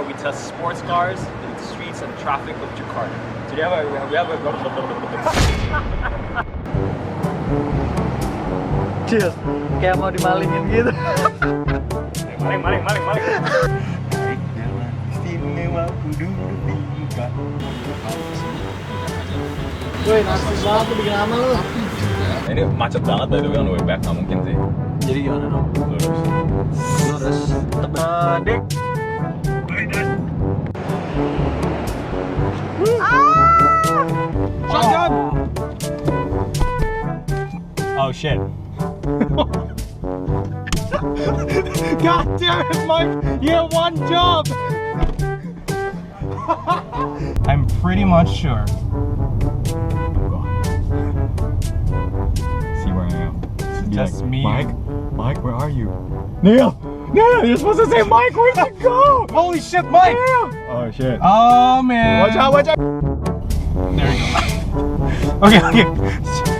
We test sports cars in the streets and traffic of Jakarta. Today we have a Cheers, kayak mau dimalingin gitu. maling. Istimewa kudu dibuka. Woi, nasi banget tuh bikin lama lu. Ini macet banget by the way on the way back, nggak mungkin sih. Jadi gimana dong? Lurus. Dik. Shotgun! Oh shit. God damn it, Mike! You had one job! I'm pretty much sure. See where I am. Just me. Mike, where are you? Neil, you're supposed to say Mike. Where'd you go? Holy shit, Mike! Neil. Oh shit. Oh man! Watch out! There you go. Okay.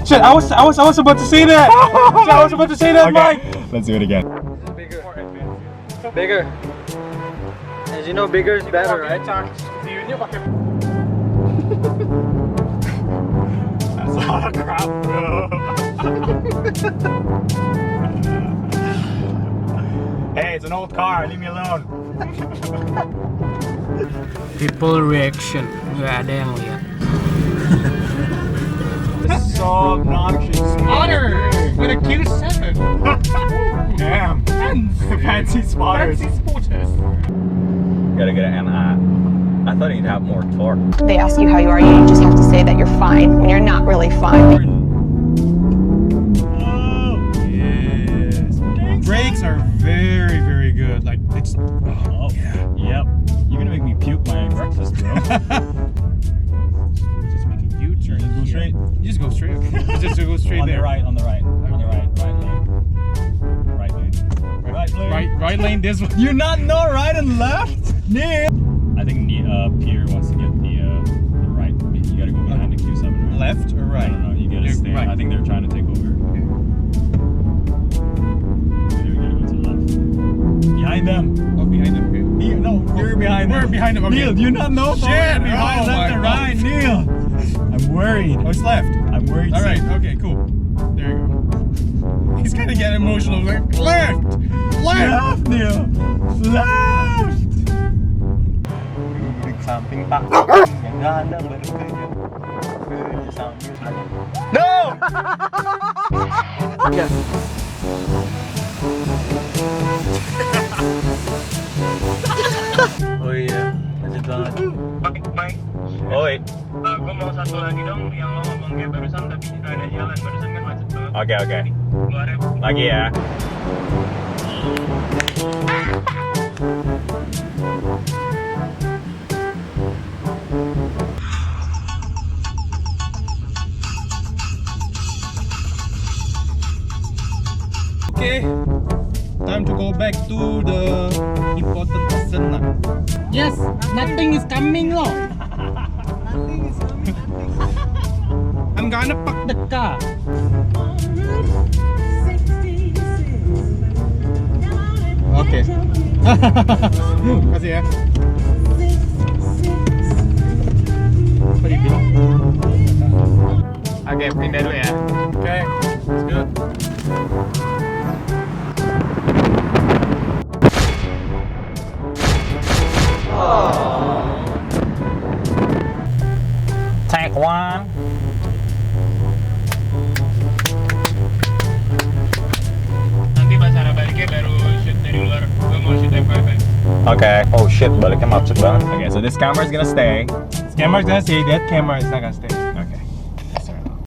Shit, I was about to say that. Shit, I was about to say that, Okay. Mike. Let's do it again. Bigger. As you know, bigger is better, right? That's a lot of crap, bro. Hey, it's an old car. Leave me alone. People reaction, nggak ada yang lihat. So obnoxious. Honor with a Q7. Damn. Fancy spotters. Gotta get an NI. I thought he'd have more torque. They ask you how you are, you just have to say that you're fine when you're not really fine. Oh, yes. Brakes are very, very good. Like it's. Oh, yeah. Yep. You're gonna make me puke my breakfast, bro. Just make a U-turn. Just go straight. You just go straight. Just go straight On there. the right lane. Right lane. This one. You not know right and left? Neil. I think Peter wants to get the right. You gotta go behind the Q7. Right? Left or right? No, you gotta stay. Right. I think they're trying to take over. Maybe we gotta go to the left. Behind them. Oh, behind them. Okay. Neil, no, we're behind them. We're behind them. Okay. Neil, do you not know? Shit! Behind Oh left my and right, God. Neil. I'm worried. Oh, it's left. I'm worried. All right. too. Okay. Cool. There you go. He's kind of getting emotional. Like left. Left, Neil. Left. Duduk samping Pak yang gandang bekerja sambil No. ya. Oh iya, lanjut banget. Baik. Oi. Gue mau satu lagi dong yang lo ngomongnya barusan tapi juga ada jalan barusan kan macet banget. Oke. Keluarnya Lagi ya. Okay, time to go back to the important person now. Yes, nothing is coming loh. I'm gonna park the car. Oke. Kasih ya. Apa dibilang? Oke, pindah dulu ya. Okay, it's good. Take one. nanti pas arah baliknya baru shoot dari luar. Gue mau shoot FYP. Okay. Oh shit, baliknya macet banget. Okay, so this camera is gonna stay. This camera is gonna stay. That camera is not gonna stay.